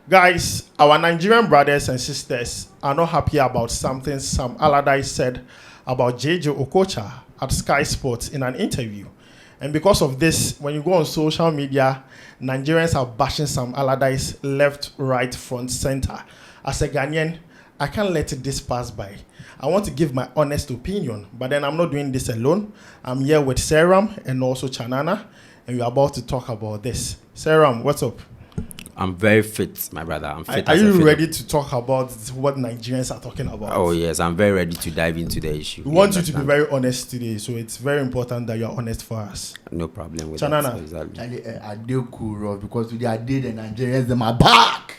Guys, our Nigerian brothers and sisters are not happy about something Sam Allardyce said about JJ Okocha at Sky Sports in an interview. And because of this, when you go on social media, Nigerians are bashing Sam Allardyce left, right, front, center. As a Ghanaian, I can't let this pass by. I want to give my honest opinion, but then I'm not doing this alone. I'm here with Seyram and also Chanana, and we're about to talk about this. Seyram, what's up? I'm very fit, my brother. I'm fit. Are you ready to talk about what Nigerians are talking about? Oh, yes. I'm very ready to dive into the issue. We want you to be very honest today, so it's very important that you're honest for us. No problem with Chanana. that. Exactly. I do cool, because today I did the Nigerians in my back.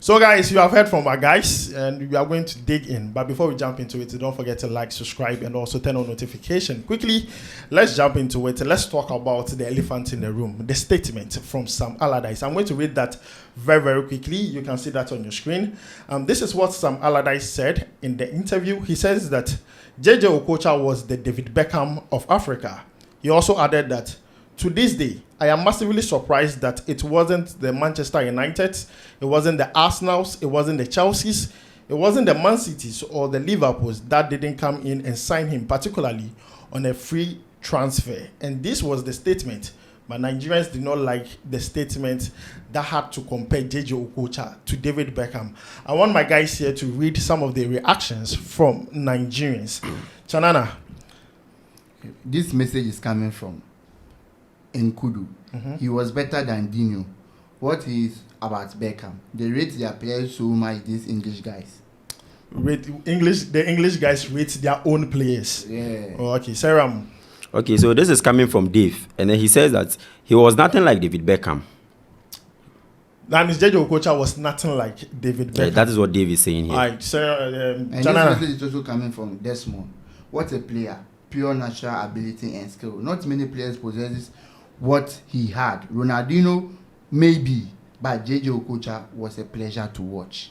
So, guys, you have heard from our guys, and we are going to dig in. But before we jump into it, don't forget to like, subscribe, and also turn on notification. Quickly, let's jump into it. Let's talk about the elephant in the room, the statement from Sam Allardyce. I'm going to read that very, very quickly. You can see that on your screen. This is what Sam Allardyce said in the interview. He says that JJ Okocha was the David Beckham of Africa. He also added that, to this day, I am massively surprised that it wasn't the Manchester United, it wasn't the Arsenals, it wasn't the Chelseas, it wasn't the Man Cities or the Liverpools that didn't come in and sign him, particularly on a free transfer. And this was the statement, but Nigerians did not like the statement that had to compare JJ Okocha to David Beckham. I want my guys here to read some of the reactions from Nigerians. Chanana. This message is coming from Nkudu. He was better than Dino. What is about Beckham? They rate their players so much, these English guys. The English guys rate their own players. Yeah. Oh, okay, Seyram. Okay, so this is coming from Dave. And then he says that he was nothing like David Beckham. That means JJ Okocha was nothing like David Beckham. Yeah, that is what Dave is saying here. All right, so, And this Chanana. message is also coming from Desmond. What a player. Pure natural ability and skill. Not many players possesses what he had. Ronaldinho, maybe, but JJ Okocha was a pleasure to watch.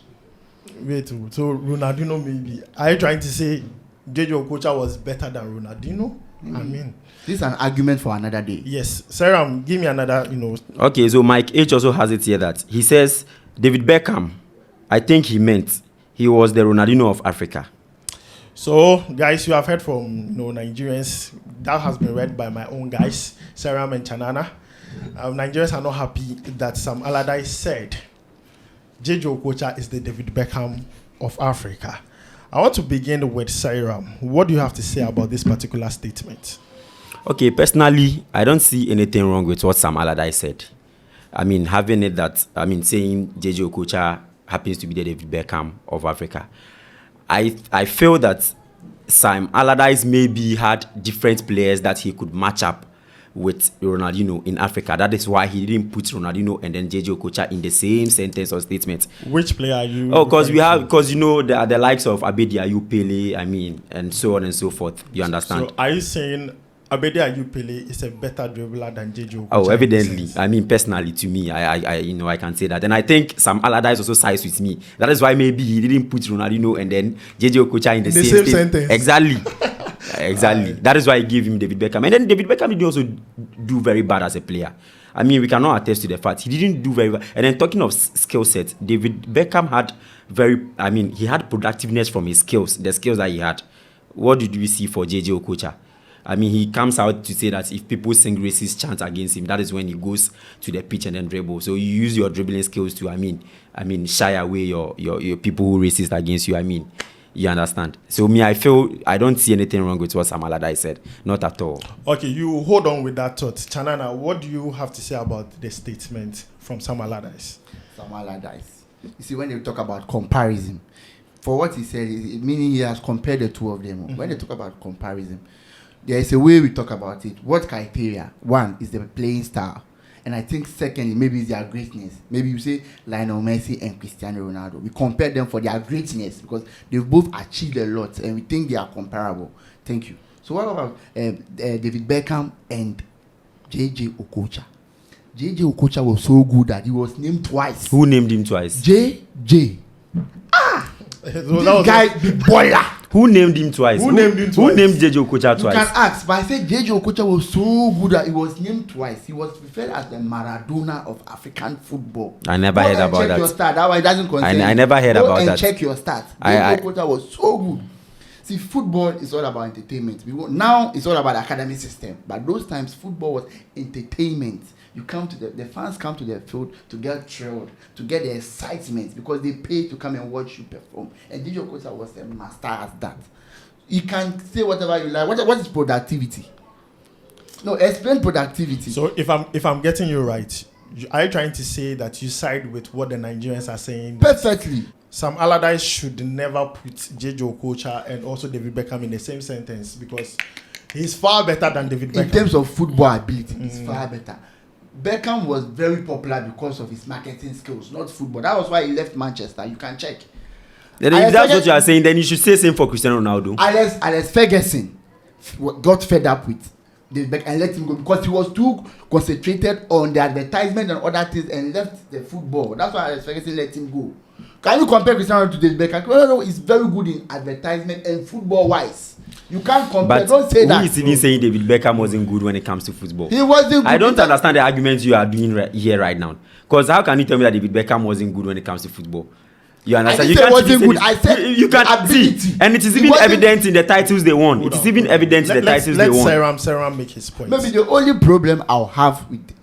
Wait, so Ronaldinho maybe. Are you trying to say JJ Okocha was better than Ronaldinho? I mean, this is an argument for another day. yes. Seyram, give me another, Okay, so Mike H also has it here that he says David Beckham, I think he meant he was the Ronaldinho of Africa. So, guys, you have heard from Nigerians. That has been read by my own guys, Seyram and Chanana. Nigerians are not happy that Sam Allardyce said JJ Okocha is the David Beckham of Africa. I want to begin with Seyram. What do you have to say about this particular statement? Okay, personally, I don't see anything wrong with what Sam Allardyce said. I mean, having it that, saying JJ Okocha happens to be the David Beckham of Africa. I feel that Sam Allardyce maybe had different players that he could match up with Ronaldinho in Africa. That is why he didn't put Ronaldinho and then JJ Okocha in the same sentence or statement. Which player are you? Oh, because the likes of Abedi Ayew Pele, and so on and so forth. You understand? So are you saying Abedi Ayew Pele is a better dribbler than JJ Okocha? Oh, evidently. Personally, to me, I can say that. And I think Sam Allardyce also sides with me. That is why maybe he didn't put Ronaldinho and then JJ Okocha in the same sentence. Exactly. Exactly. That is why I give him David Beckham. And then David Beckham didn't also do very bad as a player. We cannot attest to the fact he didn't do very well. And then talking of skill set, David Beckham had he had productiveness from his skills, the skills that he had. What did we see for JJ Okocha? He comes out to say that if people sing racist chants against him, that is when he goes to the pitch and then dribble. So you use your dribbling skills to, shy away your people who racist against you. You understand? So I don't see anything wrong with what Sam Allardyce said. Not at all. Okay, you hold on with that thought. Chanana, what do you have to say about the statement from Sam Allardyce? Sam Allardyce. You see, when they talk about comparison, for what he said, meaning he has compared the two of them. Mm-hmm. When they talk about comparison, there is a way we talk about it. What criteria? One is the playing style. And I think secondly, maybe it's their greatness. Maybe you say Lionel Messi and Cristiano Ronaldo. We compare them for their greatness because they've both achieved a lot and we think they are comparable. Thank you. So what about David Beckham and JJ Okocha? JJ Okocha was so good that he was named twice. Who named him twice? JJ. So this guy, big baller. Who named him twice? Who named him Who twice? named JJ Okocha You twice? can ask, but I said JJ Okocha was so good that he was named twice. He was referred as the Maradona of African football. I never heard about check that. Your stat. That one doesn't concern I you. never heard Go about and that. check your stats. JJ Okocha was so good. See, football is all about entertainment. Now it's all about academic system. But those times, football was entertainment. You come to the fans come to the field to get thrilled, to get the excitement because they pay to come and watch you perform. And DJ Okocha was a master at that. You can say whatever you like. What is productivity? No, explain productivity. So if I'm getting you right, are you trying to say that you side with what the Nigerians are saying? Perfectly. Sam Allardyce should never put JJ Okocha and also David Beckham in the same sentence because he's far better than David Beckham. In terms of football ability, he's far better. Beckham was very popular because of his marketing skills, not football. That was why he left Manchester. You can check. Then if that's what you are saying, then you should say same for Cristiano Ronaldo. Alex Ferguson got fed up with David Beckham and let him go because he was too concentrated on the advertisement and other things and left the football. That's why Alex Ferguson let him go. Can you compare Cristiano to David Beckham? No, he's very good in advertisement and football wise. You can't compare. But don't say that. who is even saying David Beckham wasn't good when it comes to football? He wasn't good. I don't understand the arguments you are doing here right now. Because how can you tell me that David Beckham wasn't good when it comes to football? You understand? I didn't say wasn't good. I said you can ability. see, and it is even evident in the titles they won. It is even evident in the titles they won. Let Seyram make his point. Maybe the only problem I'll have with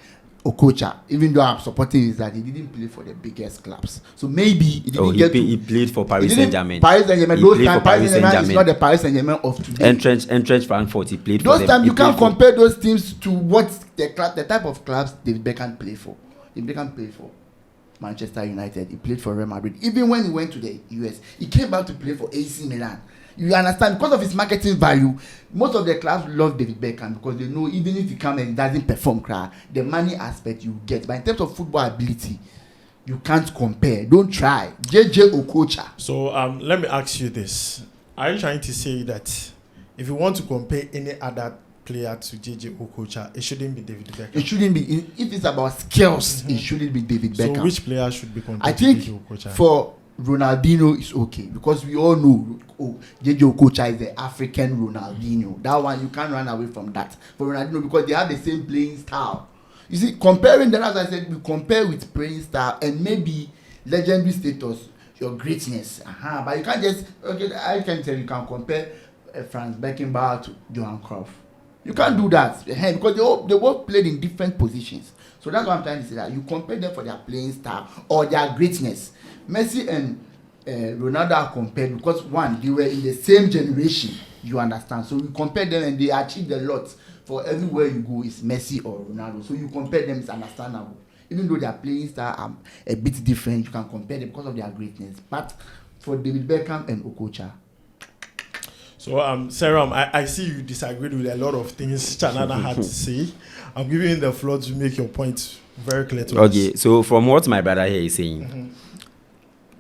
Okocha, even though I'm supporting, is that he didn't play for the biggest clubs. So maybe he didn't he played for Paris Saint-Germain. Paris Saint-Germain. Those times, Paris Saint-Germain is not the Paris Saint-Germain of today. Entrenched Frankfurt. He played for those them. times you can't compare those teams to what the type of clubs David Beckham played for. David Beckham played for Manchester United. He played for Real Madrid. Even when he went to the US, he came back to play for AC Milan. You understand? Because of his marketing value, most of the clubs love David Beckham because they know even if he comes and he doesn't perform, the money aspect you get. But in terms of football ability, you can't compare. Don't try. JJ Okocha. So let me ask you this. Are you trying to say that if you want to compare any other player to JJ Okocha, it shouldn't be David Beckham? It shouldn't be. If it's about skills, it shouldn't be David Beckham. So which player should be compared I think to JJ Okocha? for Ronaldinho is okay because we all know JJ Okocha is the African Ronaldinho. That one you can't run away from that. For Ronaldinho because they have the same playing style. You see, comparing them, as I said, we compare with playing style and maybe legendary status, your greatness. But you can't just I can tell you can compare Franz Beckenbauer to Johan Cruyff. You can't do that because they both played in different positions. So that's what I'm trying to say, that you compare them for their playing style or their greatness. Messi and Ronaldo are compared because one, they were in the same generation. You understand? So you compare them and they achieved a lot. For everywhere you go, it's Messi or Ronaldo. So you compare them, it's understandable. Even though their playing style are a bit different, you can compare them because of their greatness. But for David Beckham and Okocha. So, Seyram, I see you disagreed with a lot of things Chanana had to say. I'm giving you the floor to make your point very clear to us. Okay, so from what my brother here is saying,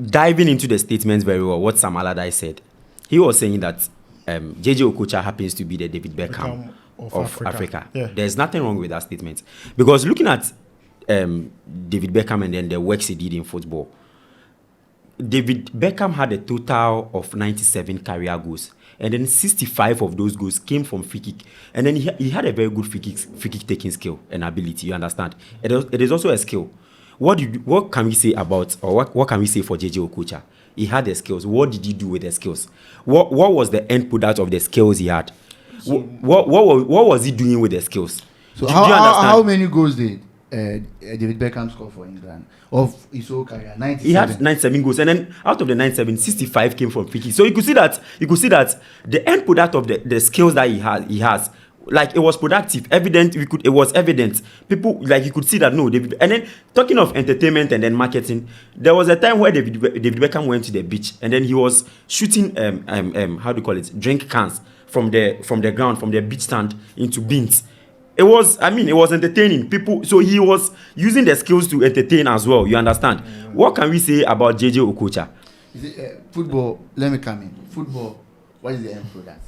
diving into the statements very well, what Sam Allardyce said, he was saying that JJ Okocha happens to be the David Beckham of Africa. Yeah. There's nothing wrong with that statement. Because looking at David Beckham and then the works he did in football, David Beckham had a total of 97 career goals. And then 65 of those goals came from free kick. And then he had a very good free kick taking skill and ability, you understand? It is also a skill. What can we say about, or what can we say for JJ Okocha? He had the skills. What did he do with the skills? What was the end product of the skills he had? So, what was he doing with the skills? So how many goals did David Beckham score for England of his whole career? 97. He had 97 goals, and then out of the 97, 65 came from free kicks. So you could see that the end product of the skills that he has, like, it was productive, evident. It was evident. People, like, you could see that. No, David. And then talking of entertainment and then marketing, there was a time where David Beckham went to the beach and then he was shooting how do you call it, drink cans from the ground, from the beach stand into bins. It was entertaining people. So he was using the skills to entertain as well. You understand? What can we say about JJ Okocha? Football. Let me come in. Football. What is the end product?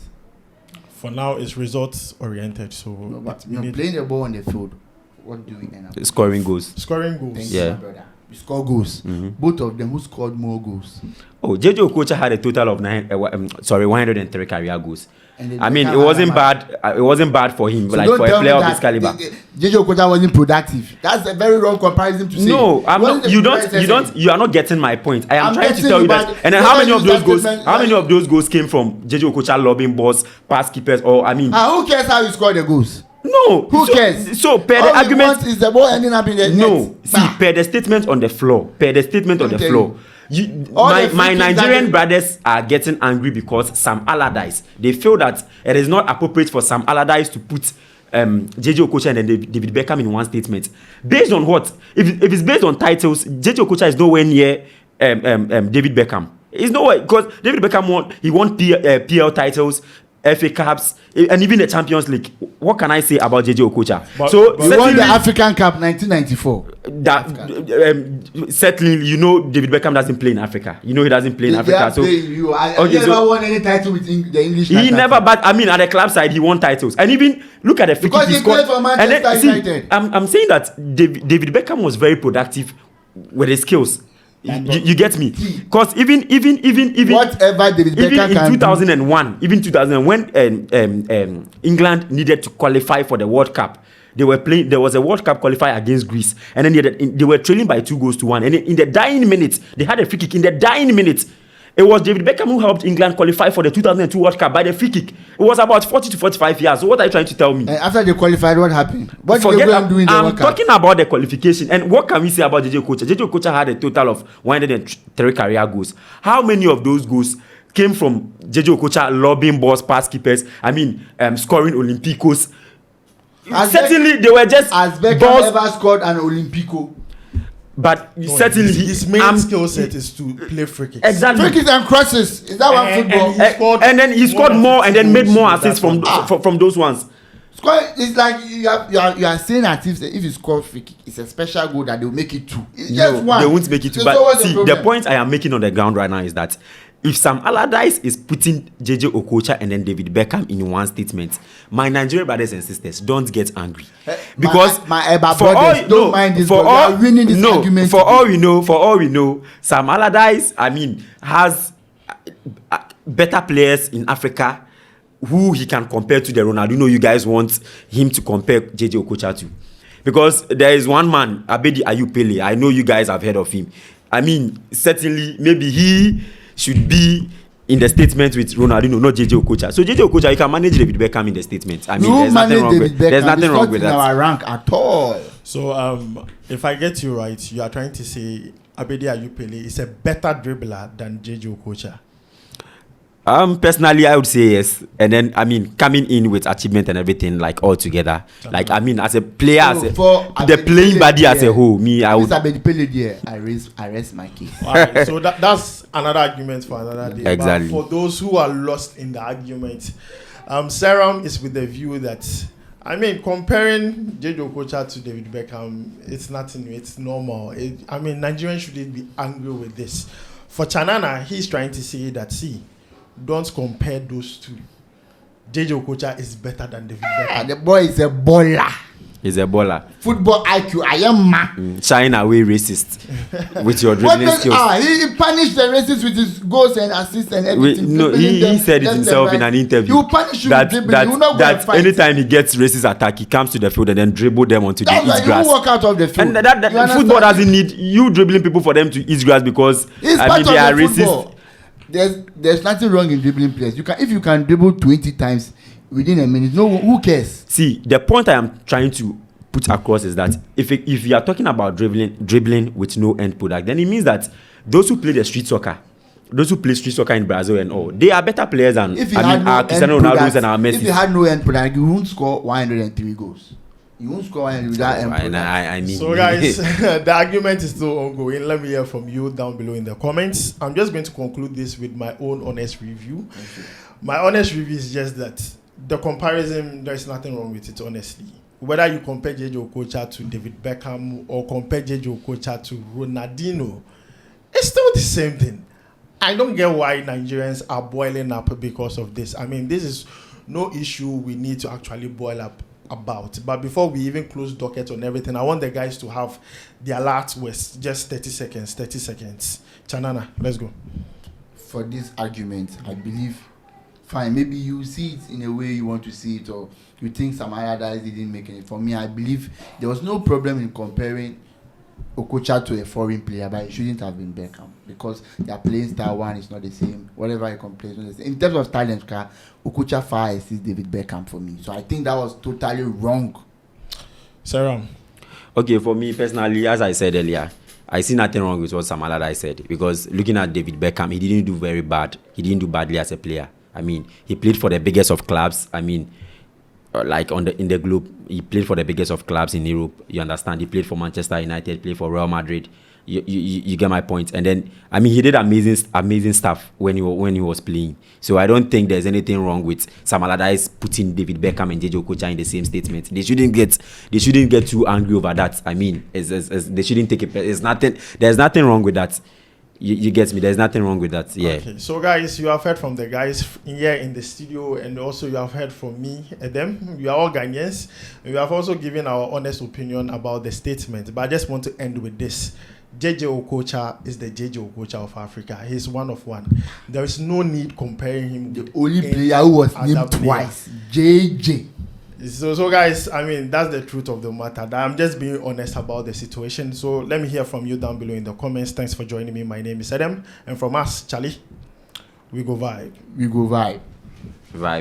For now, it's results oriented. So playing the ball on the field. What do we end up? Scoring goals. Scoring goals. Thank yeah. you, my brother. score goals. Both of them who scored more goals. Oh, JJ Okocha had a total of 103 career goals. I mean, it wasn't bad. It wasn't bad for him, So like don't for a tell me player of that this caliber. JJ Okocha wasn't productive. That's a very wrong comparison to say. No, I'm Wasn't not. the You president- don't. You are not getting my point. I am I'm trying to getting tell you it, that. but And then how whether many you of those use goals? that statement, How many of those goals came from JJ Okocha lobbing balls, pass keepers, or I mean? Who cares how you score the goals? No. Who cares? So per All the we argument. want is the ball ending up in the No, net. see, per the statement on the floor, All the free my kicks Nigerian that brothers are getting angry because Sam Allardyce, they feel that it is not appropriate for Sam Allardyce to put JJ Okocha and then David Beckham in one statement. Based on what? If it's based on titles, JJ Okocha is nowhere near David Beckham. He's nowhere because David Beckham won PL titles, FA Cups, and even the Champions League. What can I say about JJ Okocha? He won the African Cup 1994. Certainly, you know, David Beckham doesn't play in Africa. You know, he doesn't play in Africa. So he never won any title with the English. He never, but I mean, at the club side, he won titles. And even look at the free because kick he played for Manchester United. I'm saying that David Beckham was very productive with his skills. You get me? Because even whatever David Beckham in can 2001, when England needed to qualify for the World Cup, they were playing. There was a World Cup qualifier against Greece, and then they were trailing by 2-1. And in the dying minutes, they had a free kick. In the dying minutes, it was David Beckham who helped England qualify for the 2002 World Cup by the free kick. It was about 40 to 45 years. So what are you trying to tell me? And after they qualified, what happened? What did they go and do in the World I'm Cup? talking about the qualification. And what can we say about JJ Okocha? JJ Okocha had a total of 103 career goals. How many of those goals came from JJ Okocha lobbing balls, pass keepers? I mean, scoring Olympicos. Certainly, they were just As Beckham balls. ever scored an Olympico. But certainly, his main skill set is to play free kicks. Exactly. Free kicks and crosses. Is that one football? And then he scored more and then made more assists from those ones. It's like you are saying that if you score free kick, it's a special goal that they will make it two. It's just one. They won't make it two. So But what's see, the problem? point I am making on the ground right now is that if Sam Allardyce is putting JJ Okocha and then David Beckham in one statement, my Nigerian brothers and sisters, don't get angry. Because my Eba brothers don't mind this, but they are winning this argument. For all we know, Sam Allardyce, I mean, has better players in Africa who he can compare to the Ronaldinho you guys want him to compare JJ Okocha to. Because there is one man, Abedi Ayupele. I know you guys have heard of him. I mean, certainly, maybe he should be in the statement with Ronaldinho, not JJ Okocha. So JJ Okocha, you can manage David Beckham in the statement. I mean, there's nothing wrong with that. Our rank at all. So, if I get you right, you are trying to say Abedi Ayupele is a better dribbler than JJ Okocha. Personally, I would say yes. And then, I mean, coming in with achievement and everything, like all together. Like, I mean, as a player, the playing body as a whole, I would. I rest my case. All right, so that's another argument for another day. Exactly. But for those who are lost in the argument, Seyram is with the view that, I mean, comparing JJ Okocha to David Beckham, it's nothing new, it's normal. I mean, Nigerians shouldn't be angry with this. For Chanana, he's trying to say that, don't compare those two. JJ Okocha is better than David Beckham. The boy is a baller. He's a baller. Football IQ, I am Shine away racist with your dribbling skills. He punished the racists with his goals and assists and everything. He said it himself in an interview. You punish you with dribbling. That anytime he gets racist attack, he comes to the field and then dribble them onto the eat grass. You walk out of the field. And that football doesn't need you dribbling people for them to eat grass because they are racist. There's nothing wrong in dribbling players. If you can dribble 20 times within a minute, who cares? See, the point I am trying to put across is that if you are talking about dribbling with no end product, then it means that those who play street soccer in Brazil and all, they are better players than our Cristiano Ronaldo's and our Messi. If you had no end product, you won't score 103 goals. You won't score without end product. I mean, so guys, the argument is still ongoing. Let me hear from you down below in the comments. I'm just going to conclude this with my own honest review. Okay. My honest review is just that the comparison, there's nothing wrong with it, honestly. Whether you compare JJ Okocha to David Beckham or compare JJ Okocha to Ronaldinho, it's still the same thing. I don't get why Nigerians are boiling up because of this. I mean, this is no issue we need to actually boil up about. But before we even close docket on everything, I want the guys to have their last words. Just 30 seconds. 30 seconds. Chanana, let's go. For this argument, I believe, fine, maybe you see it in a way you want to see it, or you think some Allardyce didn't make it. For me, I believe there was no problem in comparing OKOCHA to a foreign player, but it shouldn't have been Beckham, because their playing style one is not the same. Whatever he complains, not the same. In terms of talent, OKOCHA far exceeds David Beckham for me. So I think that was totally wrong. Seyram. Okay, for me personally, as I said earlier, I see nothing wrong with what Sam Allardyce said, because looking at David Beckham, he didn't do very bad. He didn't do badly as a player. I mean, he played for the biggest of clubs. I mean, like in the globe, he played for the biggest of clubs in Europe. You understand? He played for Manchester United, played for Real Madrid. You get my point. And then, I mean, he did amazing stuff when he was playing. So I don't think there's anything wrong with Sam Allardyce putting David Beckham and JJ Okocha in the same statement. They shouldn't get too angry over that. I mean, they shouldn't take it. There's nothing wrong with that. You get me? There's nothing wrong with that. Yeah. Okay. So, guys, you have heard from the guys here in the studio, and also you have heard from me, Edem. We are all Ghanaians. We have also given our honest opinion about the statement. But I just want to end with this. JJ Okocha is the JJ Okocha of Africa. He's one of one. There is no need comparing him. The only player who was named twice, JJ. So guys, I mean, that's the truth of the matter. I'm just being honest about the situation. So let me hear from you down below in the comments. Thanks for joining me. My name is Edem, and from us, Charlie, we go vibe. We go vibe. Vibe.